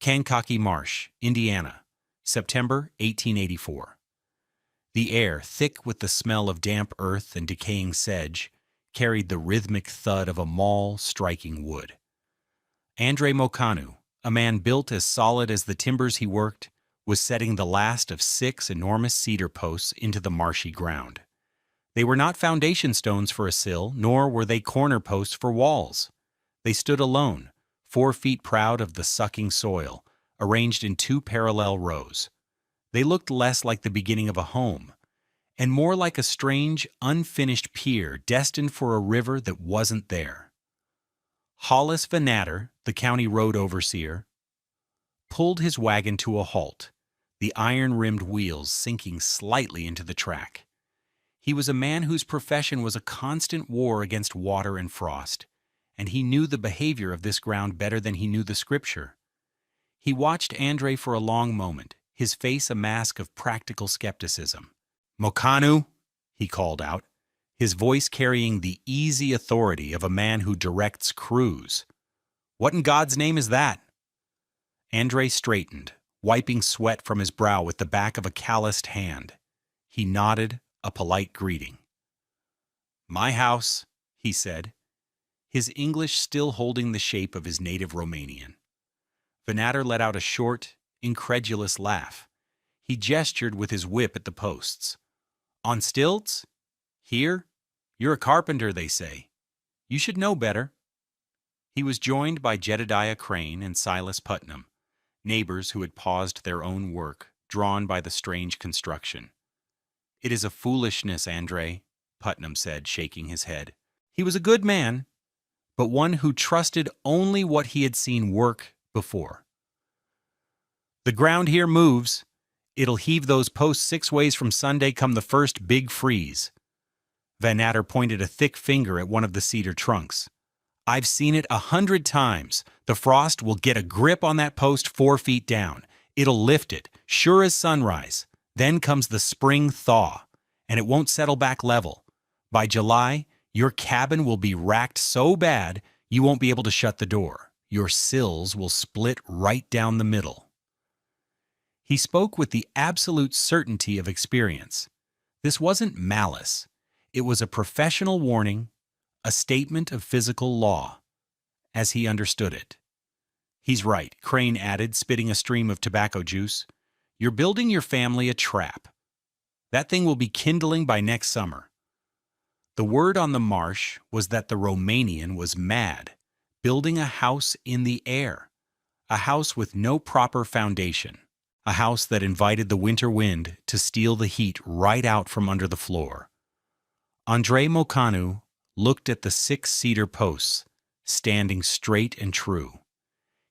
Kankakee Marsh, Indiana, September 1884. The air, thick with the smell of damp earth and decaying sedge, carried the rhythmic thud of a maul striking wood. Andre Mokanu, a man built as solid as the timbers he worked, was setting the last of 6 enormous cedar posts into the marshy ground. They were not foundation stones for a sill, nor were they corner posts for walls. They stood alone, 4 feet proud of the sucking soil, arranged in 2 parallel rows. They looked less like the beginning of a home, and more like a strange, unfinished pier destined for a river that wasn't there. Hollis Vanatter, the county road overseer, pulled his wagon to a halt, the iron-rimmed wheels sinking slightly into the track. He was a man whose profession was a constant war against water and frost, and he knew the behavior of this ground better than he knew the scripture. He watched Andre for a long moment, his face a mask of practical skepticism. "Mokanu," he called out, his voice carrying the easy authority of a man who directs crews. "What in God's name is that?" Andre straightened, wiping sweat from his brow with the back of a calloused hand. He nodded, a polite greeting. "My house," he said, his English still holding the shape of his native Romanian. Vanatter let out a short, incredulous laugh. He gestured with his whip at the posts. "On stilts? Here? You're a carpenter, they say. You should know better." He was joined by Jedediah Crane and Silas Putnam, neighbors who had paused their own work, drawn by the strange construction. "It is a foolishness, Andre," Putnam said, shaking his head. He was a good man, but one who trusted only what he had seen work before. "The ground here moves. It'll heave those posts 6 ways from Sunday come the first big freeze." Vanatter pointed a thick finger at one of the cedar trunks. "I've seen it 100 times. The frost will get a grip on that post 4 feet down. It'll lift it, sure as sunrise. Then comes the spring thaw, and it won't settle back level. By July, your cabin will be racked so bad you won't be able to shut the door. Your sills will split right down the middle." He spoke with the absolute certainty of experience. This wasn't malice. It was a professional warning, a statement of physical law, as he understood it. "He's right," Crane added, spitting a stream of tobacco juice. "You're building your family a trap. That thing will be kindling by next summer." The word on the marsh was that the Romanian was mad, building a house in the air, a house with no proper foundation, a house that invited the winter wind to steal the heat right out from under the floor. Andre Mokanu looked at the 6 cedar posts, standing straight and true.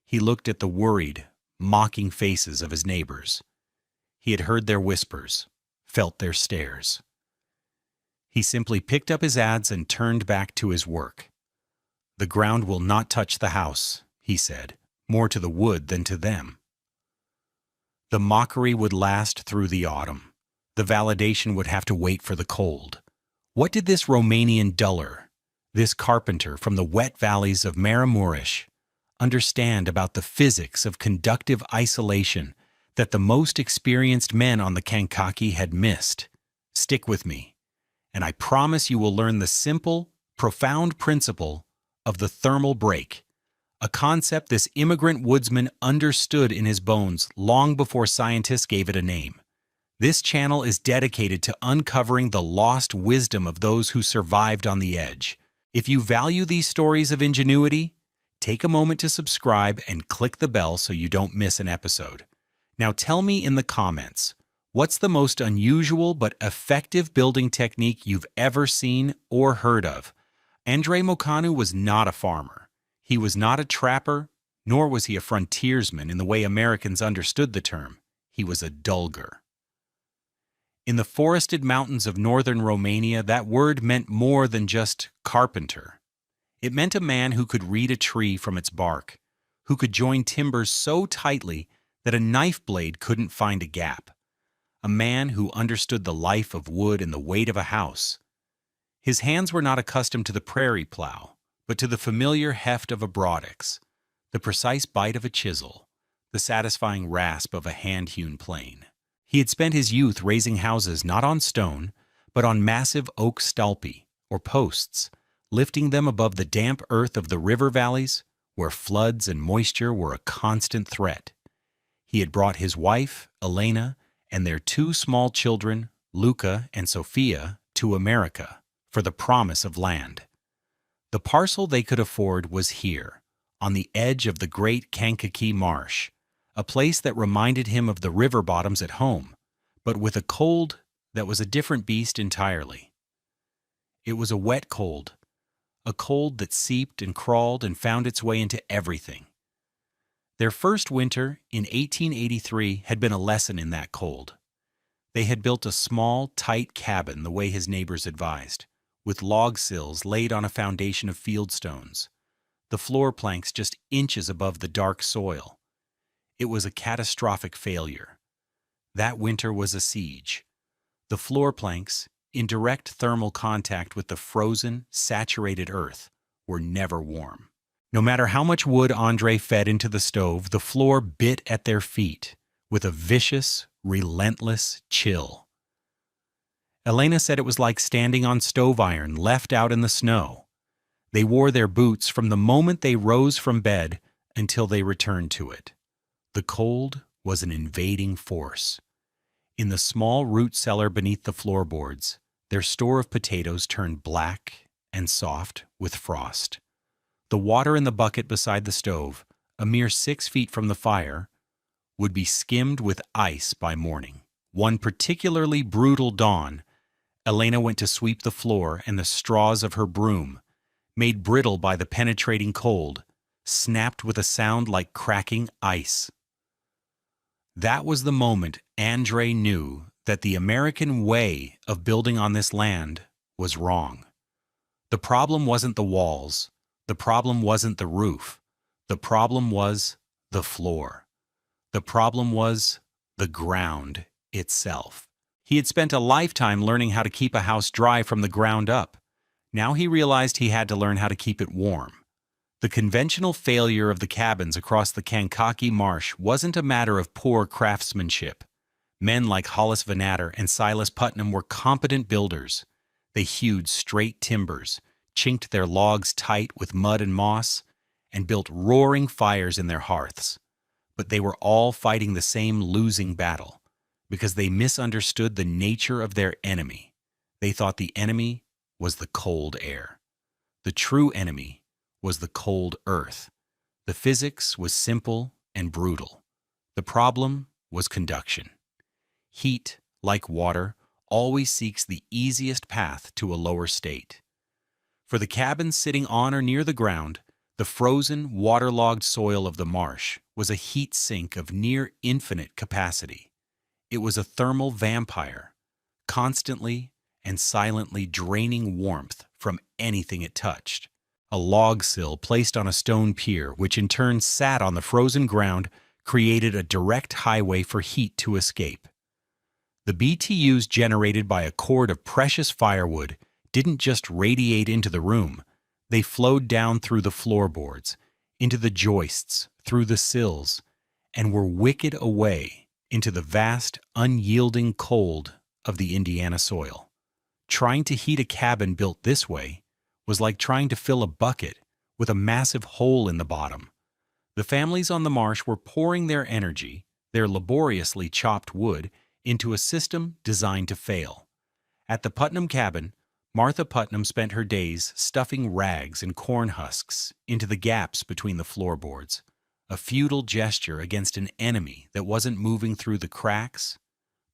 He looked at the worried, mocking faces of his neighbors. He had heard their whispers, felt their stares. He simply picked up his adze and turned back to his work. "The ground will not touch the house," he said, more to the wood than to them. The mockery would last through the autumn. The validation would have to wait for the cold. What did this Romanian duller, this carpenter from the wet valleys of Maramuresh, understand about the physics of conductive isolation that the most experienced men on the Kankakee had missed? Stick with me, and I promise you will learn the simple, profound principle of the thermal break, a concept this immigrant woodsman understood in his bones long before scientists gave it a name. This channel is dedicated to uncovering the lost wisdom of those who survived on the edge. If you value these stories of ingenuity, take a moment to subscribe and click the bell so you don't miss an episode. Now tell me in the comments, what's the most unusual but effective building technique you've ever seen or heard of? Andre Mokanu was not a farmer. He was not a trapper, nor was he a frontiersman in the way Americans understood the term. He was a dulgar. In the forested mountains of northern Romania, that word meant more than just carpenter. It meant a man who could read a tree from its bark, who could join timbers so tightly that a knife blade couldn't find a gap, a man who understood the life of wood and the weight of a house. His hands were not accustomed to the prairie plow, but to the familiar heft of a broadaxe, the precise bite of a chisel, the satisfying rasp of a hand-hewn plane. He had spent his youth raising houses not on stone, but on massive oak stolpi, or posts, lifting them above the damp earth of the river valleys, where floods and moisture were a constant threat. He had brought his wife, Elena, and their two small children, Luca and Sophia, to America for the promise of land. The parcel they could afford was here, on the edge of the great Kankakee Marsh, a place that reminded him of the river bottoms at home, but with a cold that was a different beast entirely. It was a wet cold, a cold that seeped and crawled and found its way into everything. Their first winter in 1883 had been a lesson in that cold. They had built a small, tight cabin the way his neighbors advised, with log sills laid on a foundation of fieldstones, the floor planks just inches above the dark soil. It was a catastrophic failure. That winter was a siege. The floor planks, in direct thermal contact with the frozen, saturated earth, were never warm. No matter how much wood Andre fed into the stove, the floor bit at their feet with a vicious, relentless chill. Elena said it was like standing on stove iron left out in the snow. They wore their boots from the moment they rose from bed until they returned to it. The cold was an invading force. In the small root cellar beneath the floorboards, their store of potatoes turned black and soft with frost. The water in the bucket beside the stove, a mere 6 feet from the fire, would be skimmed with ice by morning. One particularly brutal dawn, Elena went to sweep the floor, and the straws of her broom, made brittle by the penetrating cold, snapped with a sound like cracking ice. That was the moment Andre knew that the American way of building on this land was wrong. The problem wasn't the walls. The problem wasn't the roof. The problem was the floor. The problem was the ground itself. He had spent a lifetime learning how to keep a house dry from the ground up. Now he realized he had to learn how to keep it warm. The conventional failure of the cabins across the Kankakee Marsh wasn't a matter of poor craftsmanship. Men like Hollis Vanatter and Silas Putnam were competent builders. They hewed straight timbers, chinked their logs tight with mud and moss, and built roaring fires in their hearths. But they were all fighting the same losing battle, because they misunderstood the nature of their enemy. They thought the enemy was the cold air. The true enemy was the cold earth. The physics was simple and brutal. The problem was conduction. Heat, like water, always seeks the easiest path to a lower state. For the cabins sitting on or near the ground, the frozen, waterlogged soil of the marsh was a heat sink of near infinite capacity. It was a thermal vampire, constantly and silently draining warmth from anything it touched. A log sill placed on a stone pier, which in turn sat on the frozen ground, created a direct highway for heat to escape. The BTUs generated by a cord of precious firewood didn't just radiate into the room. They flowed down through the floorboards, into the joists, through the sills, and were wicked away into the vast, unyielding cold of the Indiana soil. Trying to heat a cabin built this way was like trying to fill a bucket with a massive hole in the bottom. The families on the marsh were pouring their energy, their laboriously chopped wood, into a system designed to fail. At the Putnam cabin, Martha Putnam spent her days stuffing rags and corn husks into the gaps between the floorboards, a futile gesture against an enemy that wasn't moving through the cracks,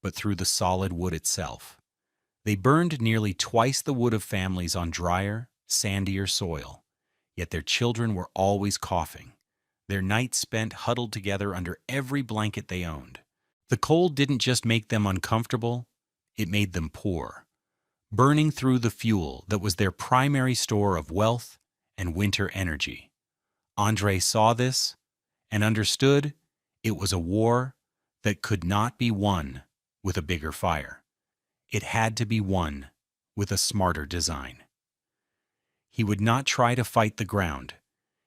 but through the solid wood itself. They burned nearly twice the wood of families on drier, sandier soil, yet their children were always coughing, their nights spent huddled together under every blanket they owned. The cold didn't just make them uncomfortable, it made them poor, burning through the fuel that was their primary store of wealth and winter energy. Andre saw this and understood it was a war that could not be won with a bigger fire. It had to be won with a smarter design. He would not try to fight the ground.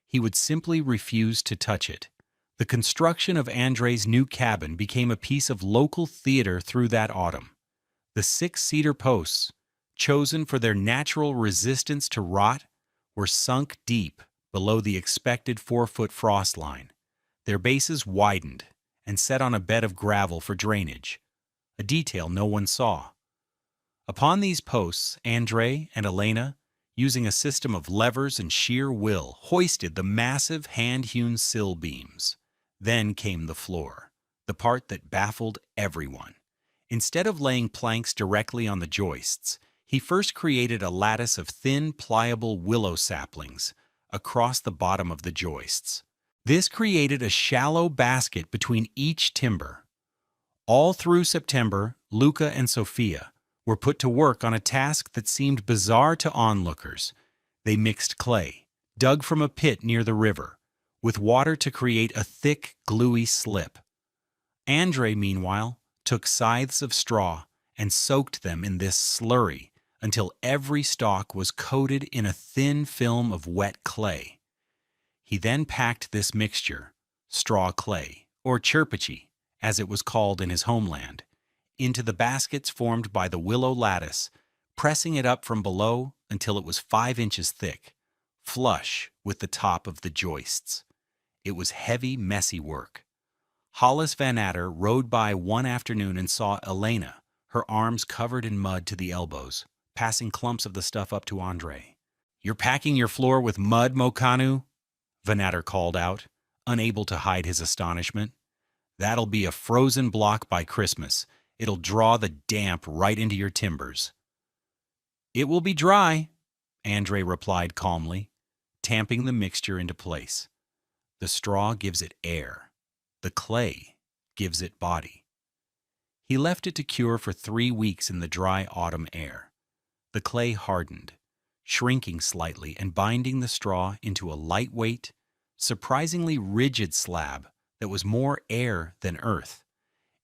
He would simply refuse to touch it. The construction of Andre's new cabin became a piece of local theater through that autumn. The 6 cedar posts, chosen for their natural resistance to rot, were sunk deep below the expected 4-foot frost line. Their bases widened and set on a bed of gravel for drainage, a detail no one saw. Upon these posts, Andre and Elena, using a system of levers and sheer will, hoisted the massive hand-hewn sill beams. Then came the floor, the part that baffled everyone. Instead of laying planks directly on the joists, he first created a lattice of thin, pliable willow saplings across the bottom of the joists. This created a shallow basket between each timber. All through September, Luca and Sophia were put to work on a task that seemed bizarre to onlookers. They mixed clay, dug from a pit near the river, with water to create a thick, gluey slip. Andre, meanwhile, took scythes of straw and soaked them in this slurry until every stalk was coated in a thin film of wet clay. He then packed this mixture, straw clay, or chirpichi, as it was called in his homeland, into the baskets formed by the willow lattice, pressing it up from below until it was 5 inches thick, flush with the top of the joists. It was heavy, messy work. Hollis Van Adder rode by one afternoon and saw Elena, her arms covered in mud to the elbows, passing clumps of the stuff up to Andre. "You're packing your floor with mud, Mokanu?" Van Adder called out, unable to hide his astonishment. "That'll be a frozen block by Christmas. It'll draw the damp right into your timbers." "It will be dry," Andre replied calmly, tamping the mixture into place. The straw gives it air. The clay gives it body. He left it to cure for 3 weeks in the dry autumn air. The clay hardened, shrinking slightly and binding the straw into a lightweight, surprisingly rigid slab that was more air than earth.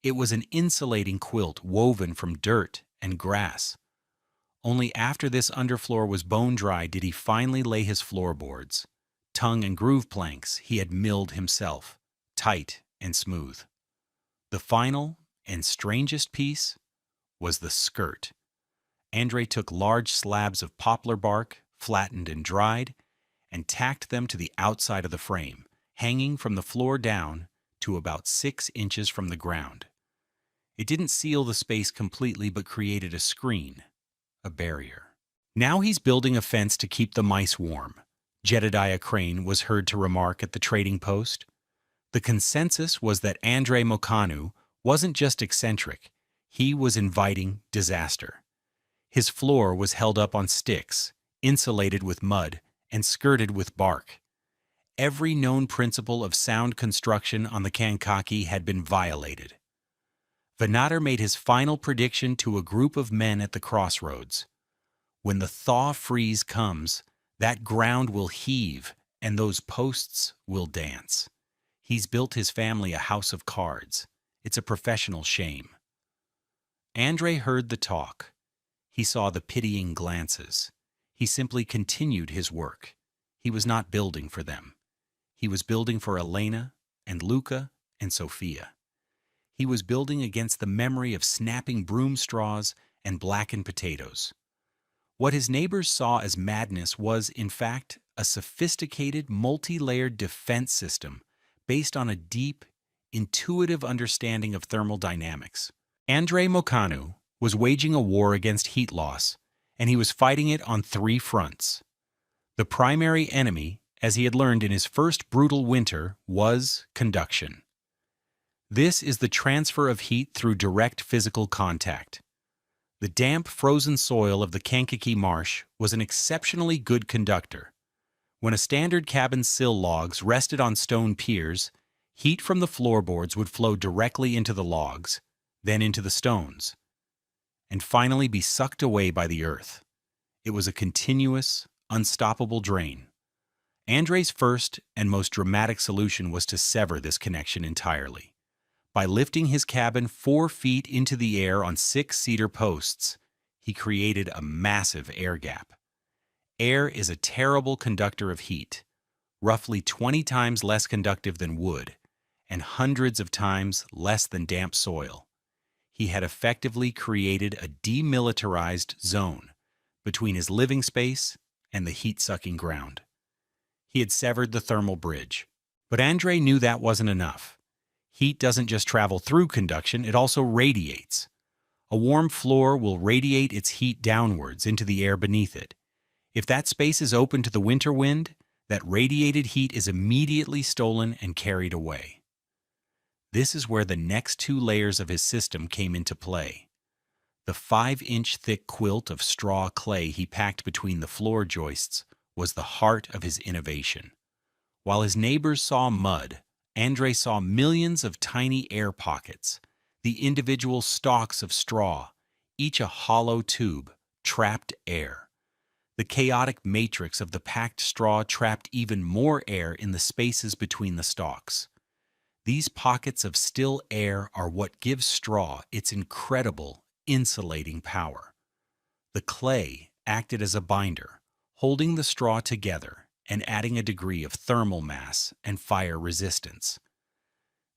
It was an insulating quilt woven from dirt and grass. Only after this underfloor was bone dry did he finally lay his floorboards. Tongue and groove planks he had milled himself, tight and smooth. The final and strangest piece was the skirt. Andre took large slabs of poplar bark, flattened and dried, and tacked them to the outside of the frame, hanging from the floor down to about 6 inches from the ground. It didn't seal the space completely, but created a screen, a barrier. "Now he's building a fence to keep the mice warm," Jedediah Crane was heard to remark at the trading post. The consensus was that Andre Mokanu wasn't just eccentric, he was inviting disaster. His floor was held up on sticks, insulated with mud, and skirted with bark. Every known principle of sound construction on the Kankakee had been violated. Van Adder made his final prediction to a group of men at the crossroads. "When the thaw freeze comes, that ground will heave and those posts will dance. He's built his family a house of cards. It's a professional shame." Andre heard the talk. He saw the pitying glances. He simply continued his work. He was not building for them. He was building for Elena and Luca and Sophia. He was building against the memory of snapping broom straws and blackened potatoes. What his neighbors saw as madness was, in fact, a sophisticated, multi-layered defense system based on a deep, intuitive understanding of thermodynamics. Andre Mokanu was waging a war against heat loss, and he was fighting it on 3 fronts. The primary enemy, as he had learned in his first brutal winter, was conduction. This is the transfer of heat through direct physical contact. The damp, frozen soil of the Kankakee Marsh was an exceptionally good conductor. When a standard cabin sill logs rested on stone piers, heat from the floorboards would flow directly into the logs, then into the stones, and finally be sucked away by the earth. It was a continuous, unstoppable drain. Andre's first and most dramatic solution was to sever this connection entirely. By lifting his cabin 4 feet into the air on 6 cedar posts, he created a massive air gap. Air is a terrible conductor of heat, roughly 20 times less conductive than wood, and hundreds of times less than damp soil. He had effectively created a demilitarized zone between his living space and the heat-sucking ground. He had severed the thermal bridge. But Andrei knew that wasn't enough. Heat doesn't just travel through conduction, it also radiates. A warm floor will radiate its heat downwards into the air beneath it. If that space is open to the winter wind, that radiated heat is immediately stolen and carried away. This is where the next two layers of his system came into play. The 5-inch thick quilt of straw clay he packed between the floor joists was the heart of his innovation. While his neighbors saw mud, Andrei saw millions of tiny air pockets, the individual stalks of straw, each a hollow tube, trapped air. The chaotic matrix of the packed straw trapped even more air in the spaces between the stalks. These pockets of still air are what gives straw its incredible insulating power. The clay acted as a binder, holding the straw together and adding a degree of thermal mass and fire resistance.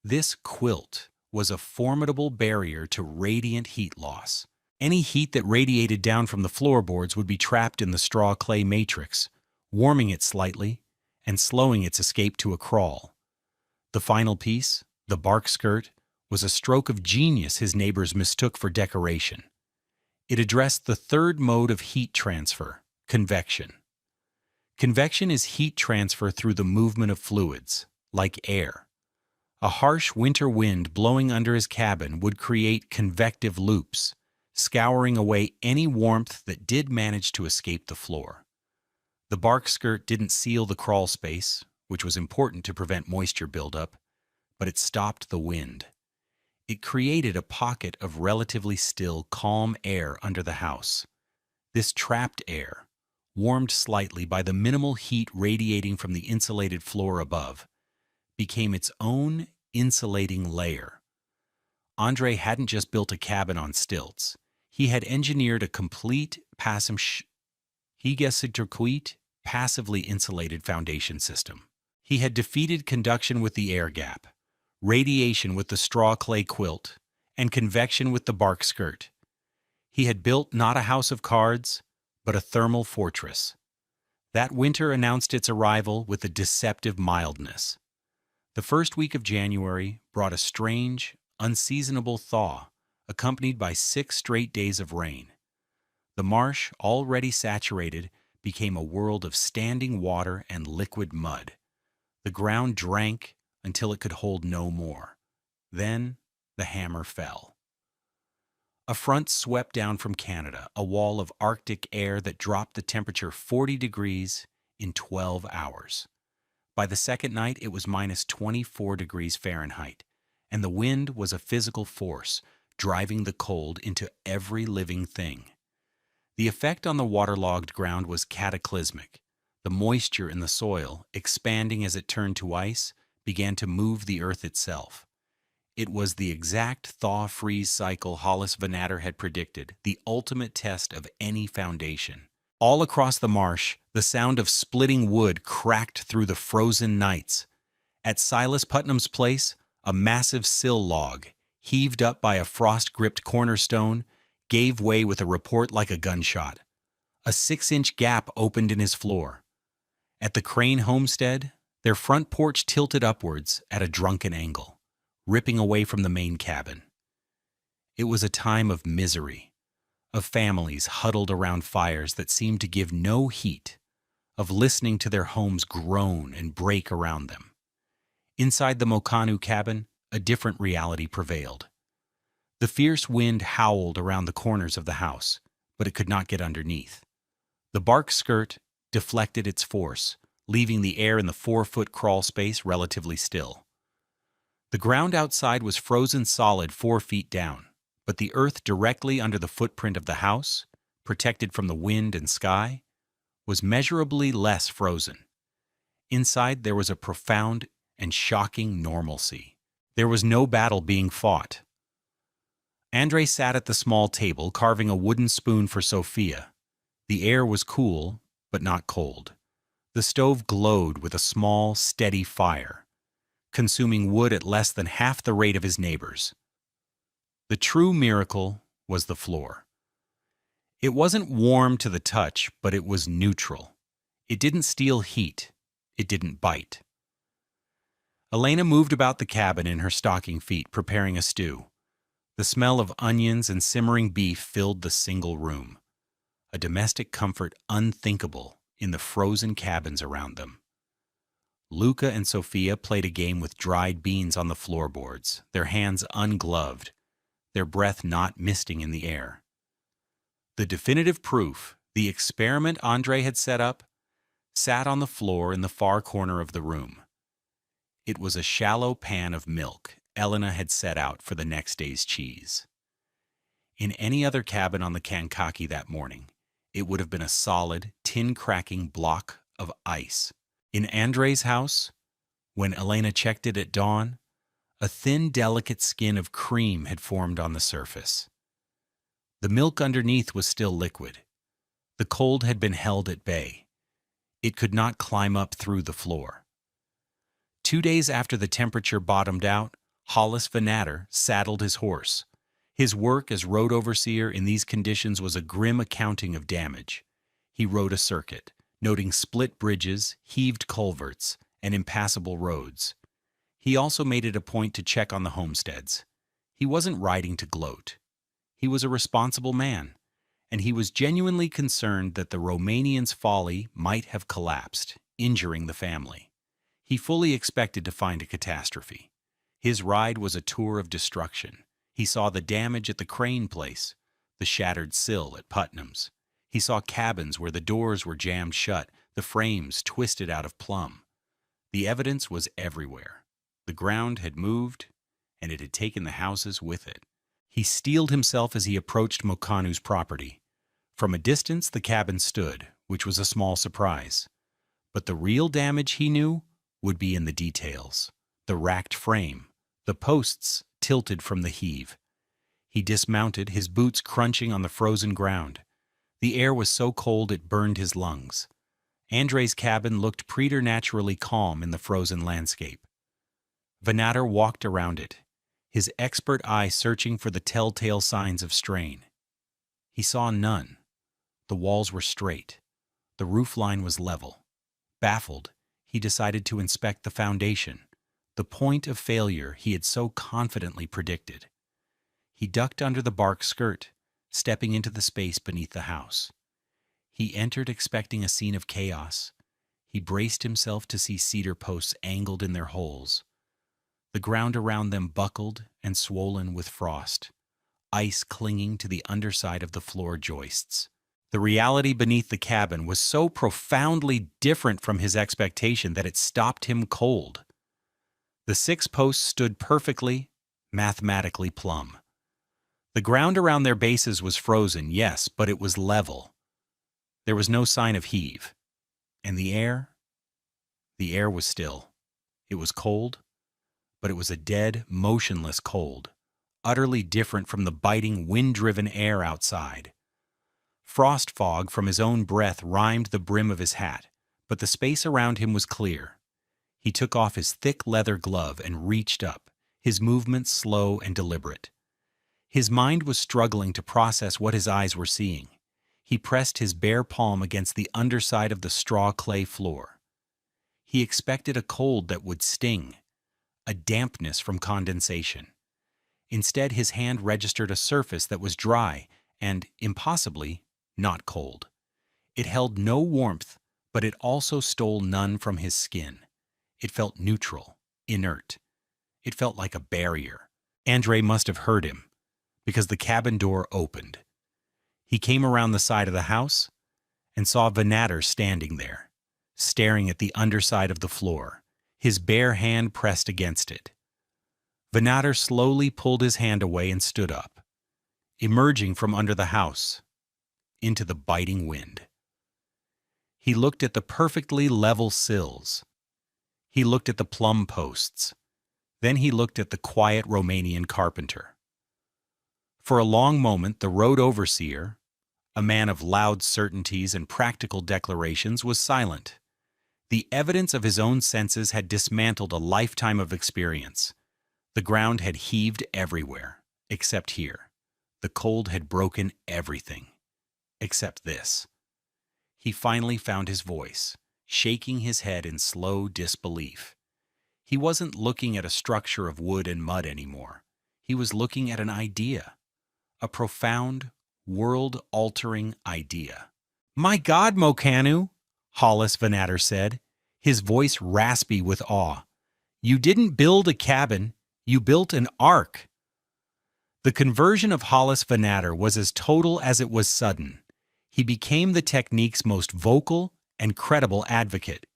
This quilt was a formidable barrier to radiant heat loss. Any heat that radiated down from the floorboards would be trapped in the straw clay matrix, warming it slightly and slowing its escape to a crawl. The final piece, the bark skirt, was a stroke of genius his neighbors mistook for decoration. It addressed the third mode of heat transfer, convection. Convection is heat transfer through the movement of fluids, like air. A harsh winter wind blowing under his cabin would create convective loops, scouring away any warmth that did manage to escape the floor. The bark skirt didn't seal the crawl space, which was important to prevent moisture buildup, but it stopped the wind. It created a pocket of relatively still, calm air under the house. This trapped air, warmed slightly by the minimal heat radiating from the insulated floor above, became its own insulating layer. Andrei hadn't just built a cabin on stilts. He had engineered a complete passively insulated foundation system. He had defeated conduction with the air gap, radiation with the straw clay quilt, and convection with the bark skirt. He had built not a house of cards, but a thermal fortress. That winter announced its arrival with a deceptive mildness. The first week of January brought a strange, unseasonable thaw, accompanied by 6 straight days of rain. The marsh, already saturated, became a world of standing water and liquid mud. The ground drank until it could hold no more. Then the hammer fell. A front swept down from Canada, a wall of Arctic air that dropped the temperature 40 degrees in 12 hours. By the second night, it was minus 24 degrees Fahrenheit, and the wind was a physical force, driving the cold into every living thing. The effect on the waterlogged ground was cataclysmic. The moisture in the soil, expanding as it turned to ice, began to move the earth itself. It was the exact thaw-freeze cycle Hollis Vanatter had predicted, the ultimate test of any foundation. All across the marsh, the sound of splitting wood cracked through the frozen nights. At Silas Putnam's place, a massive sill log, heaved up by a frost-gripped cornerstone, gave way with a report like a gunshot. A 6-inch gap opened in his floor. At the Crane Homestead, their front porch tilted upwards at a drunken angle, ripping away from the main cabin. It was a time of misery, of families huddled around fires that seemed to give no heat, of listening to their homes groan and break around them. Inside the Mokanu cabin, a different reality prevailed. The fierce wind howled around the corners of the house, but it could not get underneath. The bark skirt deflected its force, leaving the air in the 4-foot crawl space relatively still. The ground outside was frozen solid 4 feet down, but the earth directly under the footprint of the house, protected from the wind and sky, was measurably less frozen. Inside there was a profound and shocking normalcy. There was no battle being fought. Andrei sat at the small table, carving a wooden spoon for Sophia. The air was cool, but not cold. The stove glowed with a small, steady fire. consuming wood at less than half the rate of his neighbors. The true miracle was the floor. It wasn't warm to the touch, but it was neutral. It didn't steal heat. It didn't bite. Elena moved about the cabin in her stocking feet, preparing a stew. The smell of onions and simmering beef filled the single room, a domestic comfort unthinkable in the frozen cabins around them. Luca and Sophia played a game with dried beans on the floorboards, their hands ungloved, their breath not misting in the air. The definitive proof, the experiment Andre had set up, sat on the floor in the far corner of the room. It was a shallow pan of milk Elena had set out for the next day's cheese. In any other cabin on the Kankakee that morning, it would have been a solid, tin-cracking block of ice. In Andre's house, when Elena checked it at dawn, a thin, delicate skin of cream had formed on the surface. The milk underneath was still liquid. The cold had been held at bay. It could not climb up through the floor. 2 days after the temperature bottomed out, Hollis Venator saddled his horse. His work as road overseer in these conditions was a grim accounting of damage. He rode a circuit, noting split bridges, heaved culverts, and impassable roads. He also made it a point to check on the homesteads. He wasn't riding to gloat. He was a responsible man, and he was genuinely concerned that the Romanian's folly might have collapsed, injuring the family. He fully expected to find a catastrophe. His ride was a tour of destruction. He saw the damage at the Crane place, the shattered sill at Putnam's. He saw cabins where the doors were jammed shut, the frames twisted out of plumb. The evidence was everywhere. The ground had moved, and it had taken the houses with it. He steeled himself as he approached Mokanu's property. From a distance, the cabin stood, which was a small surprise. But the real damage, he knew, would be in the details. The racked frame, the posts tilted from the heave. He dismounted, his boots crunching on the frozen ground. The air was so cold it burned his lungs. Andre's cabin looked preternaturally calm in the frozen landscape. Venator walked around it, his expert eye searching for the telltale signs of strain. He saw none. The walls were straight. The roofline was level. Baffled, he decided to inspect the foundation, the point of failure he had so confidently predicted. He ducked under the bark skirt, stepping into the space beneath the house. He entered expecting a scene of chaos. He braced himself to see cedar posts angled in their holes. The ground around them buckled and swollen with frost, ice clinging to the underside of the floor joists. The reality beneath the cabin was so profoundly different from his expectation that it stopped him cold. The 6 posts stood perfectly, mathematically plumb. The ground around their bases was frozen, yes, but it was level. There was no sign of heave. And the air was still. It was cold, but it was a dead, motionless cold, utterly different from the biting, wind-driven air outside. Frost fog from his own breath rimed the brim of his hat, but the space around him was clear. He took off his thick leather glove and reached up, his movements slow and deliberate. His mind was struggling to process what his eyes were seeing. He pressed his bare palm against the underside of the straw clay floor. He expected a cold that would sting, a dampness from condensation. Instead, his hand registered a surface that was dry and, impossibly, not cold. It held no warmth, but it also stole none from his skin. It felt neutral, inert. It felt like a barrier. Andre must have heard him, because the cabin door opened. He came around the side of the house and saw Venator standing there, staring at the underside of the floor, his bare hand pressed against it. Venator slowly pulled his hand away and stood up, emerging from under the house into the biting wind. He looked at the perfectly level sills. He looked at the plumb posts. Then he looked at the quiet Romanian carpenter. For a long moment, the road overseer, a man of loud certainties and practical declarations, was silent. The evidence of his own senses had dismantled a lifetime of experience. The ground had heaved everywhere, except here. The cold had broken everything, except this. He finally found his voice, shaking his head in slow disbelief. He wasn't looking at a structure of wood and mud anymore. He was looking at an idea, a profound, world-altering idea. "My God, Mokanu," Hollis Vanatter said, his voice raspy with awe. "You didn't build a cabin, you built an ark." The conversion of Hollis Vanatter was as total as it was sudden. He became the technique's most vocal and credible advocate.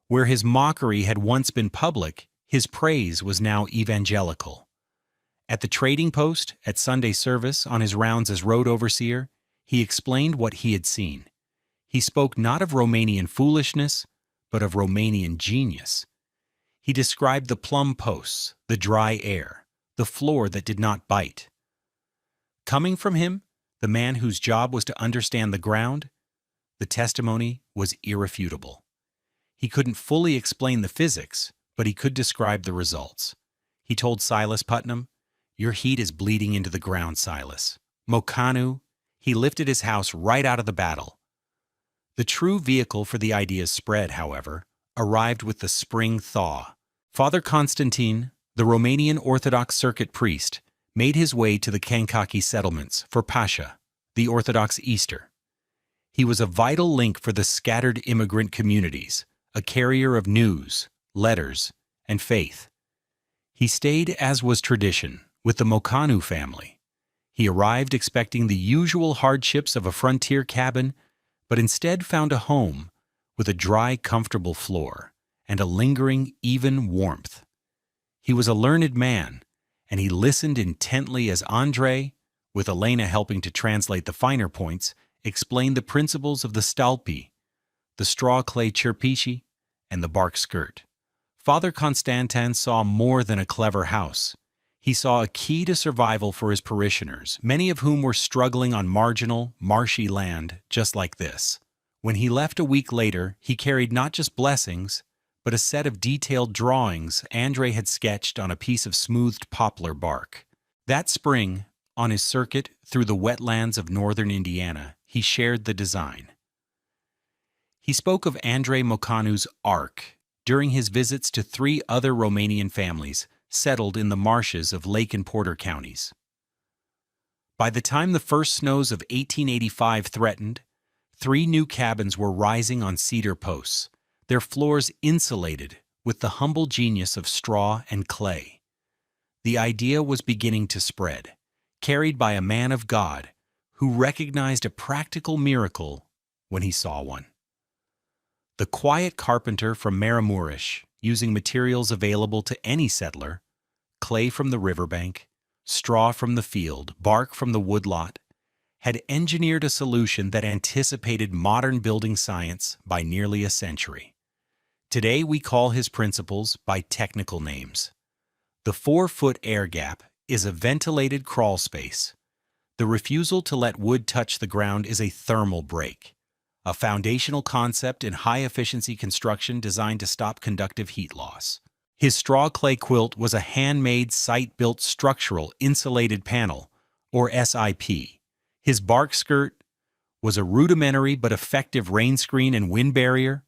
Where his mockery had once been public, his praise was now evangelical. At the trading post, at Sunday service, on his rounds as road overseer, he explained what he had seen. He spoke not of Romanian foolishness, but of Romanian genius. He described the plumb posts, the dry air, the floor that did not bite. Coming from him, the man whose job was to understand the ground, the testimony was irrefutable. He couldn't fully explain the physics, but he could describe the results. He told Silas Putnam, "Your heat is bleeding into the ground, Silas." Mokanu, he lifted his house right out of the battle. The true vehicle for the idea's spread, however, arrived with the spring thaw. Father Constantine, the Romanian Orthodox circuit priest, made his way to the Kankakee settlements for Pascha, the Orthodox Easter. He was a vital link for the scattered immigrant communities, a carrier of news, letters, and faith. He stayed, as was tradition, with the Mokanu family. He arrived expecting the usual hardships of a frontier cabin, but instead found a home with a dry, comfortable floor and a lingering, even warmth. He was a learned man, and he listened intently as Andre, with Elena helping to translate the finer points, explained the principles of the stalpi, the straw-clay chirpishi, and the bark skirt. Father Constantin saw more than a clever house. He saw a key to survival for his parishioners, many of whom were struggling on marginal, marshy land just like this. When he left a week later, he carried not just blessings, but a set of detailed drawings Andre had sketched on a piece of smoothed poplar bark. That spring, on his circuit through the wetlands of northern Indiana, he shared the design. He spoke of Andre Mokanu's Ark during his visits to 3 other Romanian families settled in the marshes of Lake and Porter counties. By the time the first snows of 1885 threatened, 3 new cabins were rising on cedar posts, their floors insulated with the humble genius of straw and clay. The idea was beginning to spread, carried by a man of God who recognized a practical miracle when he saw one. The quiet carpenter from Maramuresh, using materials available to any settler, clay from the riverbank, straw from the field, bark from the woodlot, had engineered a solution that anticipated modern building science by nearly a century. Today we call his principles by technical names. The 4-foot air gap is a ventilated crawl space. The refusal to let wood touch the ground is a thermal break, a foundational concept in high-efficiency construction designed to stop conductive heat loss. His straw clay quilt was a handmade, site-built structural insulated panel, or SIP. His bark skirt was a rudimentary but effective rain screen and wind barrier.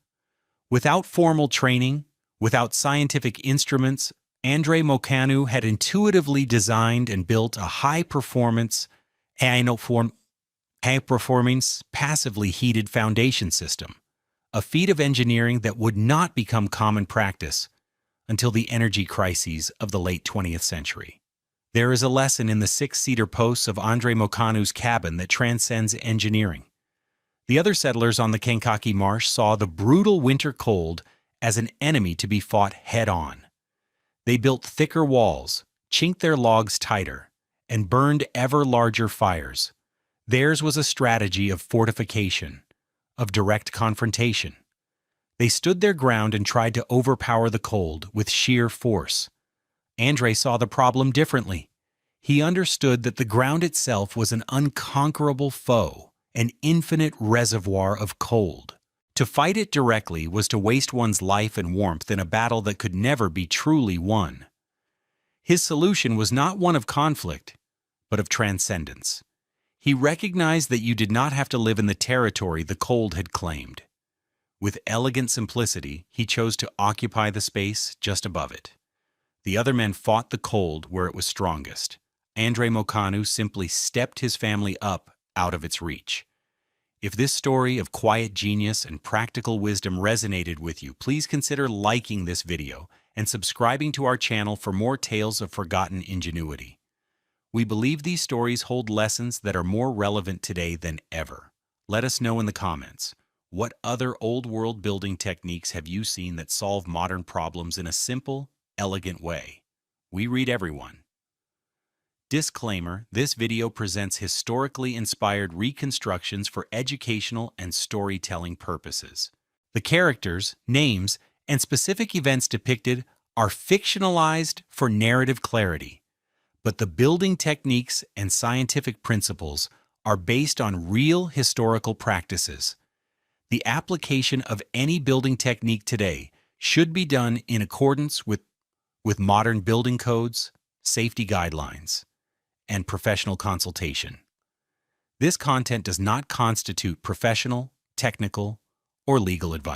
Without formal training, without scientific instruments, Andre Mokanu had intuitively designed and built a high-performance, passively heated foundation system, a feat of engineering that would not become common practice until the energy crises of the late 20th century. There is a lesson in the 6 cedar posts of Andre Mokanu's cabin that transcends engineering. The other settlers on the Kankakee Marsh saw the brutal winter cold as an enemy to be fought head-on. They built thicker walls, chinked their logs tighter, and burned ever larger fires. Theirs was a strategy of fortification, of direct confrontation. They stood their ground and tried to overpower the cold with sheer force. Andre saw the problem differently. He understood that the ground itself was an unconquerable foe, an infinite reservoir of cold. To fight it directly was to waste one's life and warmth in a battle that could never be truly won. His solution was not one of conflict, but of transcendence. He recognized that you did not have to live in the territory the cold had claimed. With elegant simplicity, he chose to occupy the space just above it. The other men fought the cold where it was strongest. Andrei Mocanu simply stepped his family up out of its reach. If this story of quiet genius and practical wisdom resonated with you, please consider liking this video and subscribing to our channel for more tales of forgotten ingenuity. We believe these stories hold lessons that are more relevant today than ever. Let us know in the comments. What other old-world building techniques have you seen that solve modern problems in a simple, elegant way? We read everyone. Disclaimer: this video presents historically inspired reconstructions for educational and storytelling purposes. The characters, names, and specific events depicted are fictionalized for narrative clarity, but the building techniques and scientific principles are based on real historical practices. The application of any building technique today should be done in accordance with modern building codes, safety guidelines, and professional consultation. This content does not constitute professional, technical, or legal advice.